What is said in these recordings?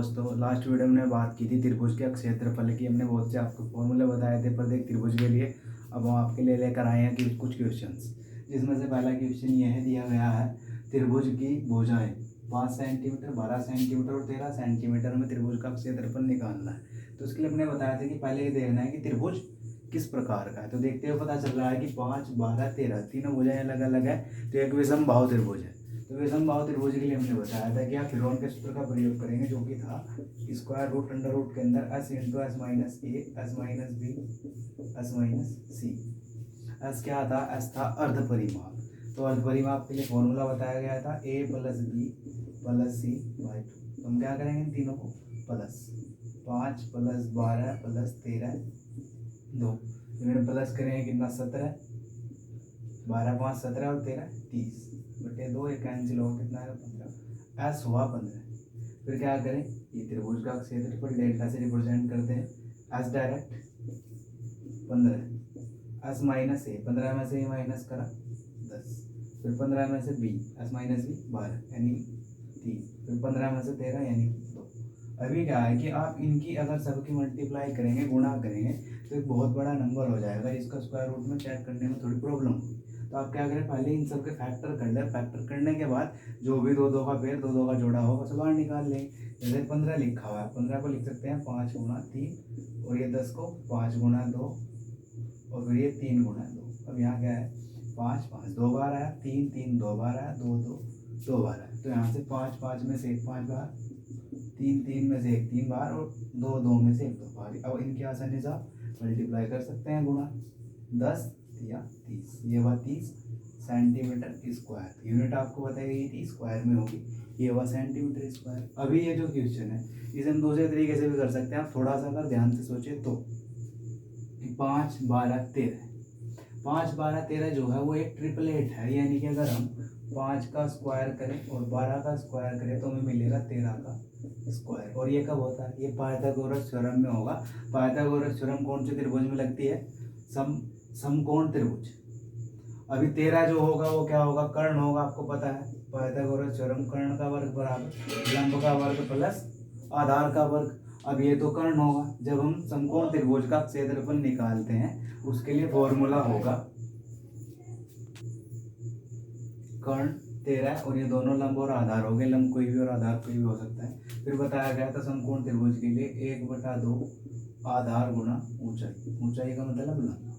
दोस्तों, last video में बात की थी त्रिभुज के क्षेत्रफल की। हमने बहुत से आपको फॉर्मूले बताए थे प्रत्येक त्रिभुज के लिए। अब हम आपके लिए लेकर आए हैं कि कुछ क्वेश्चंस, जिसमें से पहला क्वेश्चन यह दिया गया है, त्रिभुज की भुजाएं 5 सेंटीमीटर, 12 सेंटीमीटर और 13 सेंटीमीटर में त्रिभुज का क्षेत्रफल निकालना है। तो उसके लिए हमने बताया था कि पहले ये देखना है कि त्रिभुज किस प्रकार का है। तो देखते हुए पता चल रहा है कि 5, 12, 13 तीनों भुजाएं अलग अलग है, तो एक विषमबाहु त्रिभुज है। तो विषमबाहु त्रिभुज के लिए हमने बताया था कि आप फिरौन के सूत्र का प्रयोग करेंगे, जो कि था स्क्वायर रूट अंडर रूट के अंदर s into S minus A S minus B S minus C. S क्या था? एस था अर्ध परिमाप। तो अर्ध परिमाप के लिए फॉर्मूला बताया गया था a plus B plus C by 2। तो हम क्या करेंगे इन तीनों को प्लस 5 प्लस 12 प्लस 13 2। इन्हें प्लस करेंगे कितना? 17, 12 5 17 और 13 30 बटे 2। ये कैंसिल होगा, कितना है? 15। एस हुआ 15। फिर क्या करें? ये त्रिभुज का क्षेत्रफल डेल्टा से रिप्रेजेंट करते हैं। एस डायरेक्ट 15, एस माइनस ए 15 में से ए माइनस करा 10, फिर 15 में से बी एस माइनस बी 12 यानी 3, फिर 15 में से 13 यानी 2। अभी क्या है कि आप इनकी अगर सबकी मल्टीप्लाई करेंगे, गुणा करेंगे, तो एक बहुत बड़ा नंबर हो जाएगा। इसका स्क्वायर रूट में चेक करने में थोड़ी प्रॉब्लम होगी। तो आप क्या करें, पहले इन सबके फैक्टर कर लें। फैक्टर करने के बाद जो भी दो दो का पेड़, दो दो का जोड़ा होगा, सब बाहर निकाल लें। जैसे 15 लिखा हुआ है, 15 को लिख सकते हैं 5 गुणा 3, और ये 10 को 5 गुणा 2, और फिर ये 3 गुणा 2। अब यहाँ क्या है? 5 5 2 बार आया, 3 3 2 बार आया, 2 2 2 बार आया। तो यहाँ से 5 5 में से 1 5 बार, 3 3 में से 1 3 बार, और 2 2 में से 1 2 बार। अब इनकी आसानी से आप मल्टीप्लाई कर सकते हैं, गुणा 10 या 30। ये हुआ 30 सेंटीमीटर स्क्वायर। यूनिट आपको बताई गई थी, स्क्वायर में होगी। ये हुआ सेंटीमीटर स्क्वायर। अभी ये जो क्वेश्चन है, इसे हम दूसरे तरीके से भी कर सकते हैं। आप थोड़ा सा अगर ध्यान से सोचे तो 5 12 13, 5 12 13 जो है वो एक ट्रिपलेट है। यानी कि अगर हम 5 का स्क्वायर करें और 12 का स्क्वायर करें तो हमें मिलेगा 13 का स्क्वायर। और ये कब होता है? ये पाइथागोरस थ्योरम में होगा। पाइथागोरस थ्योरम कौन से त्रिभुज में लगती है? समकोण त्रिभुज। अभी 13 जो होगा वो क्या होगा? कर्ण होगा। आपको पता है पाइथागोरस थ्योरम, कर्ण का वर्ग बराबर लंब का वर्ग प्लस आधार का वर्ग। अब ये तो कर्ण होगा। जब हम समकोण त्रिभुज का क्षेत्रफल निकालते हैं, उसके लिए फॉर्मूला होगा कर्ण 13 और ये दोनों लंब और आधार हो गए। लंब कोई भी और आधार कोई भी हो सकता है। फिर बताया गया था समकोण त्रिभुज के लिए 1/2 आधार गुणा ऊंचाई। ऊंचाई का मतलब लंब।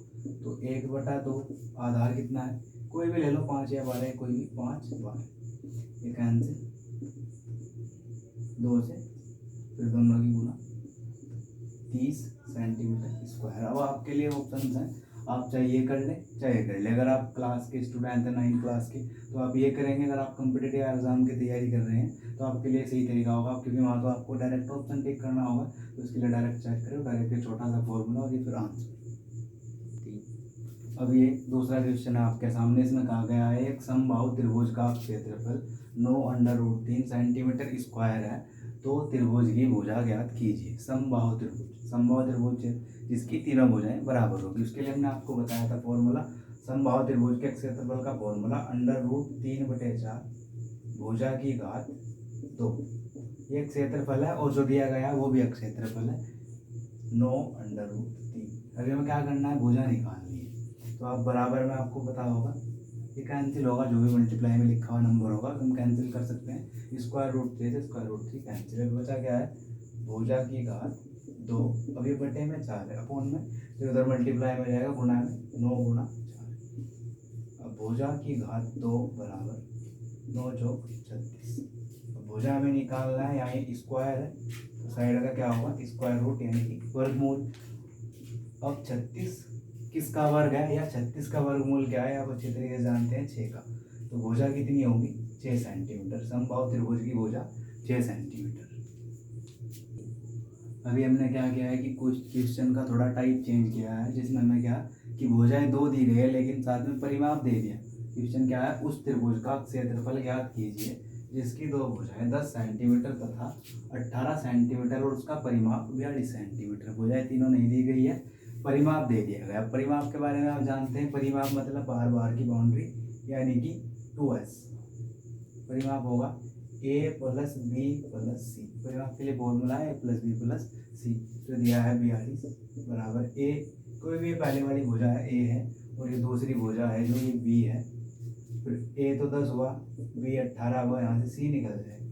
तो 1/2 आधार कितना है? कोई भी ले लो, 5 या 12, कोई भी 5 12। ये कैंसिल 2 से, फिर दोनों की गुणा 30 सेंटीमीटर स्क्वायर। अब आपके लिए ऑप्शन है, आप चाहे ये कर लें चाहे ये कर लें। अगर आप क्लास के स्टूडेंट हैं 9th क्लास के, तो आप ये करेंगे। अगर आप कॉम्पिटिटिव एग्जाम की तैयारी कर रहे हैं तो आपके लिए सही तरीका होगा, क्योंकि वहाँ तो आपको डायरेक्ट ऑप्शन टिक करना होगा। तो उसके लिए डायरेक्ट चेक करो, डायरेक्ट एक छोटा सा फॉर्मूला और ये फिर आंसर। अब ये दूसरा क्वेश्चन है आपके सामने। इसमें कहा गया है एक समबाहु त्रिभुज का क्षेत्रफल 9√3 सेंटीमीटर स्क्वायर है, तो त्रिभुज की भुजा ज्ञात कीजिए। समबाहु त्रिभुज, समबाहु त्रिभुज जिसकी तीनों भुजाएं बराबर होगी। उसके लिए हमने आपको बताया था फॉर्मूला, समबाहु त्रिभुज के क्षेत्रफल का फॉर्मूला √3/4 भुजा की घात 2। ये क्षेत्रफल है, और जो दिया गया है वो भी एक क्षेत्रफल है 9√3। अभी हमें क्या करना है? भुजा निकालनी है। तो आप बराबर में, आपको पता होगा ये कैंसिल होगा, जो भी मल्टीप्लाई में लिखा हुआ नंबर होगा हम कैंसिल कर सकते हैं। √3 से √3 कैंसिल। अभी बचा क्या है? भुजा की घात 2। अभी बटे में 4 है, अपोन में, तो उधर मल्टीप्लाई में जाएगा, गुणा में 9 गुणा 4। अब भुजा की घात 2 बराबर 9 चौक 36। अब भुजा हमें निकालना है, यहाँ स्क्वायर है तो साइड का क्या होगा? स्क्वायर रूट यानी कि वर्गमूल। अब 36 किसका वर्ग है, या 36 का वर्गमूल क्या है? आप अच्छी तरीके से जानते हैं, 6 का। तो भुजा कितनी होगी? 6 सेंटीमीटर। समबाहु त्रिभुज की भुजा 6 सेंटीमीटर। अभी हमने क्या किया है कि कुछ क्वेश्चन का थोड़ा टाइप चेंज किया है, जिसमें हमें क्या कि भुजाएं 2 दी गई है, लेकिन साथ में परिमाप दे दिया। क्वेश्चन क्या है? उस त्रिभुज का क्षेत्रफल ज्ञात कीजिए जिसकी 2 भुजाएं 10 सेंटीमीटर तथा 18 सेंटीमीटर और उसका परिमाप 42 सेंटीमीटर। भुजाएं तीनों नहीं दी गई है, परिमाप दे दिया गया। परिमाप के बारे में आप जानते हैं, परिमाप मतलब बार बार की बाउंड्री, यानी कि 2s। परिमाप होगा ए प्लस बी प्लस सी, परिमाप के लिए फॉर्मूला है ए प्लस बी प्लस सी। तो दिया है 42 बराबर ए, कोई भी पहले वाली भुजा है ए है और ये दूसरी भुजा है जो ये बी है। फिर ए तो 10 हुआ, बी 18 हुआ, यहाँ से सी निकल जाएगा।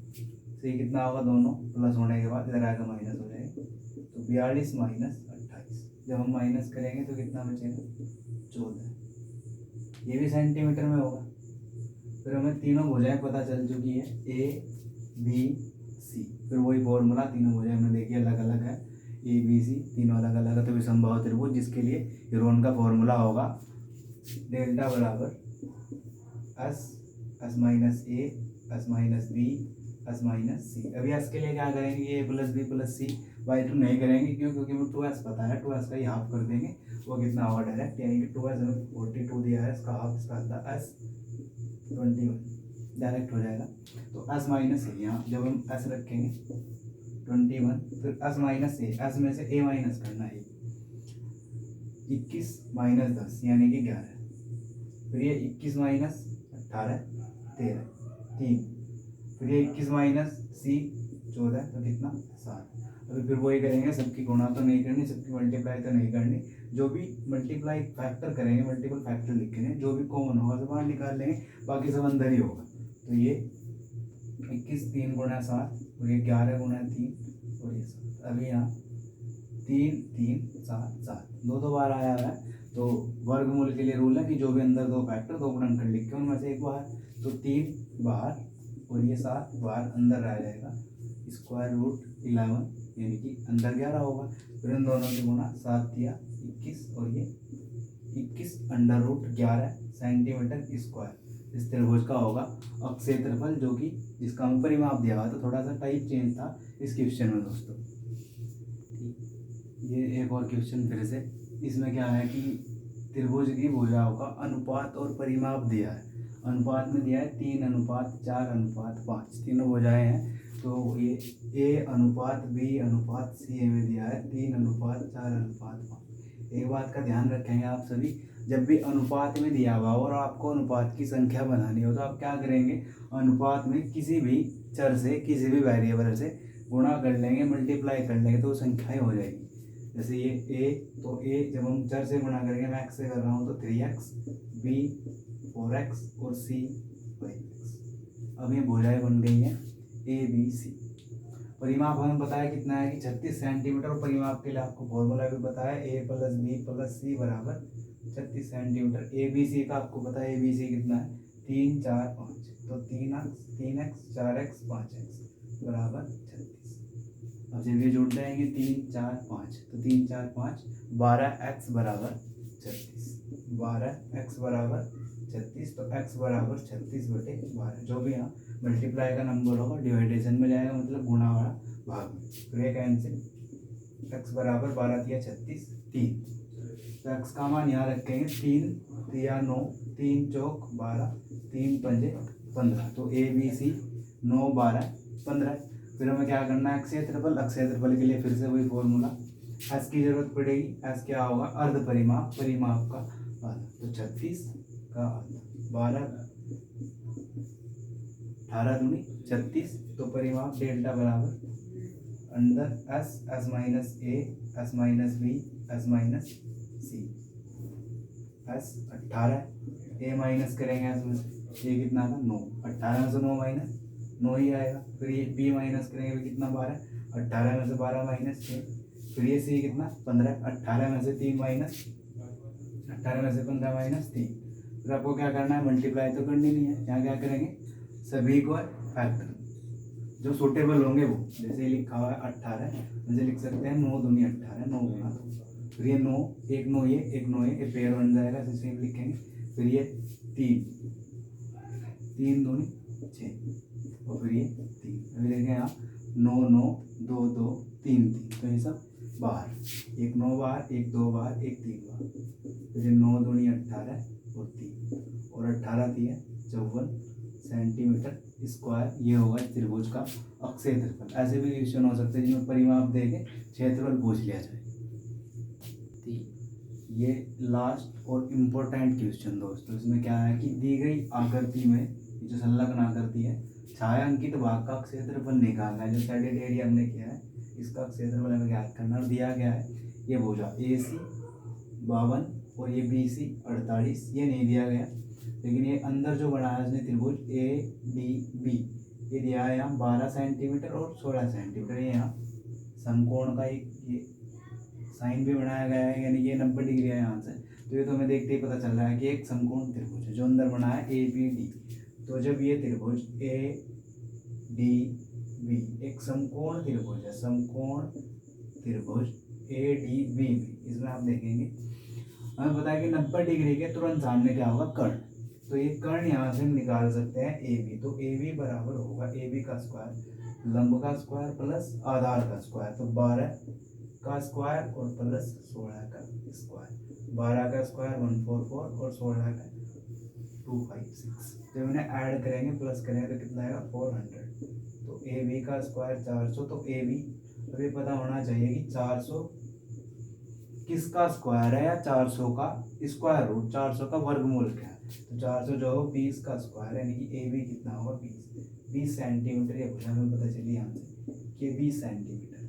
सी कितना होगा, दोनों प्लस होने के बाद इधर आएगा माइनस हो जाएगा। तो 42 माइनस 28, जब हम माइनस करेंगे तो कितना बचेगा, 14। ये भी सेंटीमीटर में होगा। फिर हमें तीनों भुजाएं पता चल चुकी है, ए बी सी। फिर वही फॉर्मूला, तीनों भुजाएं हमने देखी अलग अलग है, ए बी सी तीनों अलग अलग है। तो विषमबाहु त्रिभुज, जिसके लिए यूरोन का फॉर्मूला होगा डेल्टा बराबर S minus A S minus B S minus C. अभी एस के लिए क्या करेंगे, A plus B plus C, by two नहीं करेंगे क्यों, क्योंकि हमें 2s पता है, 2s का ही हाफ कर देंगे, वो कितना होगा डायरेक्ट, यानी कि 2s हमें 42 दिया है, इसका हाफ इसका आता एस 21 डायरेक्ट हो जाएगा। तो एस माइनस ए, यहाँ जब हम एस रखेंगे 21, फिर एस माइनस ए, एस में से ए माइनस करना है, 21 माइनस 10 यानी कि 11। फिर ये 21 माइनस 18 13 3, फिर ये 21 माइनस सी 14, तो कितना 7। अभी फिर वही करेंगे, सबकी गुणा तो नहीं करनी, सबकी मल्टीप्लाई तो नहीं करनी, जो भी मल्टीप्लाई फैक्टर करेंगे, मल्टीपल फैक्टर लिखेंगे, जो भी कॉमन होगा तो बाहर निकाल लेंगे, बाकी सब अंदर ही होगा। तो ये 21 3 गुणा 7 और ये 11 गुणा 3 और ये 7। अभी यहाँ 3 3 7 7 दो बार आया है, तो वर्गमूल के लिए रूल है कि जो भी अंदर दो फैक्टर, दो गुणनखंड लिख के उनमें से एक बाहर, तो 3 बाहर और ये 7 बाहर, अंदर रह जाएगा स्क्वायर रूट 11 यानी कि अंदर 11 होगा। फिर इन दोनों की गुणा, 7 दिया 21 और ये 21 अंडर रूट 11 सेंटीमीटर स्क्वायर। इस त्रिभुज का होगा अक्षेत्रफल, जो कि जिसका हमें परिमाप दिया हुआ, तो थोड़ा सा टाइप चेंज था इस क्वेश्चन में दोस्तों। ये एक और क्वेश्चन फिर से, इसमें क्या है कि त्रिभुज की भुजाओं का अनुपात और परिमाप दिया है। अनुपात में दिया है 3:4:5, तीनों भुजाएं हैं। तो ये ए अनुपात बी अनुपात सी में दिया है 3:4:5। एक बात का ध्यान रखेंगे आप सभी, जब भी अनुपात में दिया हुआ और आपको अनुपात की संख्या बनानी हो, तो आप क्या करेंगे, अनुपात में किसी भी चर से, किसी भी वेरिएबल से गुणा कर लेंगे, मल्टीप्लाई कर लेंगे, तो वो संख्याएं हो जाएगी। जैसे ये ए, तो ए जब हम चर से गुणा करेंगे, मैं एक्स से कर रहा हूँ, तो 3x, बी 4x और सी 5x। अब ये भुजाएं बन गई हैं ए बी सी। परिमाप हमें बताया कितना है कि 36 सेंटीमीटर, और परिमाप के लिए आपको फॉर्मूला भी बताया, ए प्लस बी प्लस सी बराबर 36 सेंटीमीटर। ए बी सी का आपको पता है, ए बी सी कितना है, 3 4 5, तो 3x 4x 5x बराबर 36। अब जब ये जुड़ जाएंगे 3 4 5, तो 3 4 5 12x बराबर 36, 12x बराबर 36। तो x बराबर 36/12, जो भी यहाँ मल्टीप्लाई का नंबर होगा डिवाइडेशन में जाएगा, मतलब गुणा वाला भाग में। तो ये कैंसिल, x बराबर 12 दिया 36 3, तो x का मान यहाँ रखेंगे 3 दिया 9, 3 चौक 12, 3 पंजे 15। तो ए बी सी 9 12 15। फिर हमें क्या करना है, क्षेत्रफल। क्षेत्रफल के लिए फिर से वही फॉर्मूला, एस की जरूरत पड़ेगी। एस क्या होगा, अर्ध परिमाप, परिमाप का आधा, तो 36 का आधा, 12 18 दूनी 36। तो परिमाप डेल्टा बराबर अंदर S minus A S minus B S minus C. S 18, A minus करेंगे एस में से, ये कितना था 9, 18 में से 9 माइनस 9 ही आएगा। फिर ये बी माइनस करेंगे, कितना 12, 18 में से 12 माइनस 6। फिर ये सी कितना 15, 18 में से 3 माइनस 18 में से 15 माइनस 3। फिर आपको क्या करना है, मल्टीप्लाई तो करनी नहीं है, यहाँ क्या करेंगे, सभी को फैक्टर जो सूटेबल होंगे वो, जैसे लिखा हुआ है 18, जैसे लिख सकते हैं 9 दूनी 18, 9 गुना 2। फिर ये 9, एक 9 ये पेयर बन जाएगा, ऐसे सेम लिखेंगे। फिर ये 3 दूनी 6 और फिर ये 3। अभी देखें यहाँ 9 9 2 2 3 3, तो ये सब बाहर, एक 9 बाहर, एक 2 बाहर, एक 3 बाहर। फिर 9 दूनी 18 और 3 और 18 दिए 54 सेंटीमीटर स्क्वायर। ये होगा त्रिभुज का अक्षेत्रफल। ऐसे भी क्वेश्चन हो सकते हैं जिनमें परिमाप देके क्षेत्रफल पूछ लिया जाए। ये लास्ट और इम्पोर्टेंट क्वेश्चन दोस्तों, इसमें क्या है कि दी गई आकृति में, जो संलग्न आकृति है, छायांकित भाग का क्षेत्रफल निकालना है। जो शेडेड एरिया हमने किया है इसका क्षेत्रफल हमें ज्ञात करना और दिया गया है ये भुजा AC 52 और ये BC 48, ये नहीं दिया गया, लेकिन ये अंदर जो बनाया उसने त्रिभुज ADB ये दिया है यहाँ 12 सेंटीमीटर और 16 सेंटीमीटर। ये यहाँ समकोण का एक ये साइन भी बनाया गया है, यानी ये 90 डिग्री है यहाँ से। तो ये तो हमें देखते ही पता चल रहा है कि एक समकोण त्रिभुज है जो अंदर बना है ABD। तो जब ये त्रिभुज ADB एक समकोण त्रिभुज है, समकोण त्रिभुज ADB इसमें आप देखेंगे हमें पता है कि 90 डिग्री के तुरंत सामने क्या होगा, कर्ण। तो ये कर्ण यहाँ से हम निकाल सकते हैं AB। तो AB बराबर होगा AB का स्क्वायर लंब का स्क्वायर प्लस आधार का स्क्वायर। तो 12 का स्क्वायर और प्लस 16 का स्क्वायर। 12 का स्क्वायर 144 और 16 का 256। जब इन्हें ऐड करेंगे प्लस करेंगे तो कितना आएगा 400। तो AB का स्क्वायर 400। तो AB अभी पता होना चाहिए कि 400 किसका स्क्वायर है या 400 का स्क्वायर रूट, 400 का वर्गमूल क्या है। तो 400 जो हो 20 का स्क्वायर, यानी कि AB कितना होगा 20 सेंटीमीटर। ये भुजा हमें पता चली यहाँ से कि 20 सेंटीमीटर है।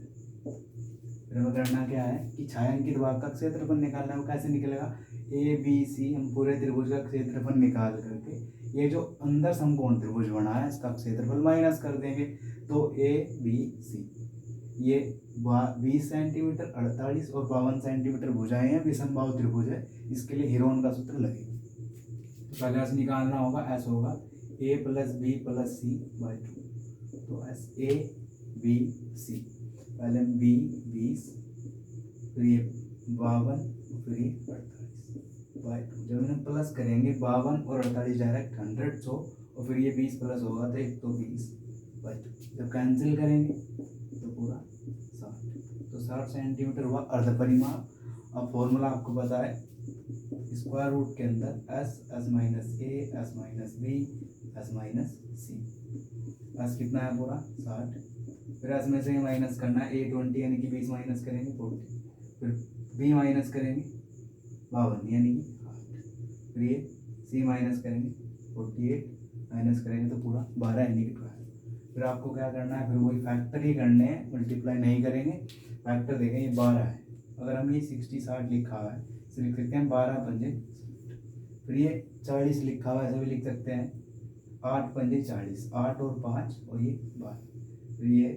फिर हमें करना क्या है कि छायांकित भाग का क्षेत्रफल निकालना है। वो कैसे निकलेगा, ABC हम पूरे त्रिभुज का क्षेत्रफल निकाल करके ये जो अंदर समकोण त्रिभुज बना है इसका क्षेत्रफल माइनस कर देंगे। तो ABC ये 20 सेंटीमीटर 48 और 52 सेंटीमीटर भुजाएं हैं, विषमबाहु त्रिभुज है, इसके लिए हीरोन का सूत्र लगेगा। तो पहले S निकालना होगा, S होगा A + B + C/2। तो S ABC पहले B 20 फिर ये 52 फिर ये 48/2। जब इन्हें प्लस करेंगे 52 और 48 डायरेक्ट 100 100 और फिर ये 20 प्लस होगा तो 1 तो 20/2। जब कैंसिल करेंगे तो पूरा 60। तो 60 सेंटीमीटर हुआ अर्ध परिमाप। अब फॉर्मूला आपको पता है स्क्वायर रूट के अंदर S - A S - B S - C। S कितना है पूरा 60। फिर S में से माइनस करना है A 20 यानी कि 20 माइनस करेंगे 40। फिर B माइनस करेंगे 52 यानी कि 8। फिर ये C माइनस करेंगे 48 माइनस करेंगे तो पूरा 12 यानी कि 12। फिर आपको क्या करना है, फिर वही फैक्टर ही करने हैं, मल्टीप्लाई नहीं करेंगे, फैक्टर देखें ये 12 है। अगर हम ये 60 60 लिखा हुआ है इसे लिख सकते हैं 12 पंजे 60। फिर ये 40 लिखा हुआ है ऐसे भी लिख सकते हैं 8 पंजे 40, 8 और 5 और ये 12। फिर ये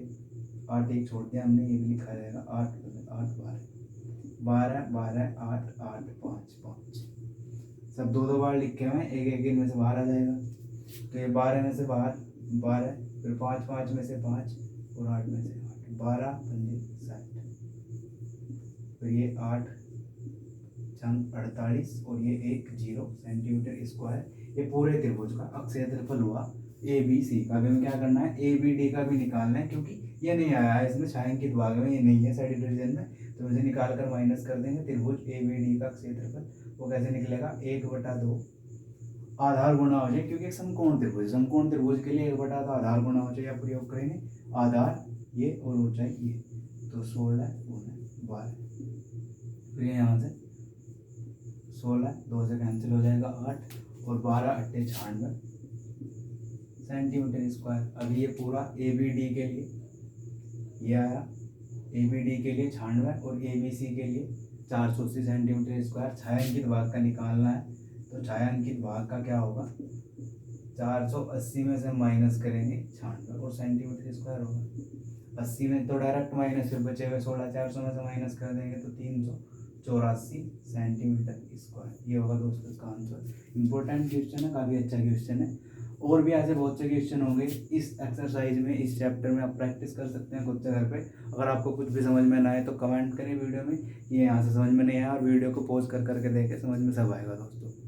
8 एक छोड़ दिया हमने, ये भी लिखा जाएगा 8 8 12 12 8 8 5 5। सब दो दो बार लिखे हुए हैं, एक एक इनमें से बाहर आ जाएगा। तो ये 12 में से बाहर 12, फिर 5 5 में से 5 और 8 में से 8, 12 पंजे 60। फिर ये 8 छंग 48 और ये 1 0 सेंटीमीटर स्क्वायर। ये पूरे त्रिभुज का क्षेत्रफल हुआ ABC का। अभी हमें क्या करना है ABD का भी निकालना है, क्योंकि ये नहीं आया है इसमें छायांकित भाग में, ये नहीं है साइड डिवीजन में, तो इसे निकाल कर माइनस कर देंगे। त्रिभुज ABD का क्षेत्रफल वो कैसे निकलेगा 1/2 आधार गुणा हो जाए, क्योंकि एक समकोण त्रिभुज, समकोण त्रिभुज के लिए 1/2 आधार गुणा हो जाए या प्रयोग करेंगे आधार ये और ऊंचाई ये। तो 16 × 12। फिर यहाँ से 16 2 से कैंसिल हो जाएगा 8 और 12 8 96 सेंटीमीटर स्क्वायर। अभी ये पूरा ABD के लिए ये आया, ABD के लिए 96 और ABC के लिए 480 सेंटीमीटर स्क्वायर। छायांकित भाग का निकालना है, तो छायांकित भाग का क्या होगा 480 में से माइनस करेंगे 96 और सेंटीमीटर स्क्वायर होगा। 80 में तो डायरेक्ट माइनस, फिर बचे हुए 16 400 में से माइनस कर देंगे तो 384 सेंटीमीटर स्क्वायर। ये होगा दोस्तों इसका आंसर। इंपॉर्टेंट क्वेश्चन है, काफ़ी अच्छा क्वेश्चन है। और भी ऐसे बहुत से क्वेश्चन होंगे इस एक्सरसाइज में, इस चैप्टर में आप प्रैक्टिस कर सकते हैं खुद से घर पे। अगर आपको कुछ भी समझ में ना आए तो कमेंट करें वीडियो में, ये यहाँ से समझ में नहीं आया, और वीडियो को पॉज कर करके देखें, समझ में सब आएगा दोस्तों।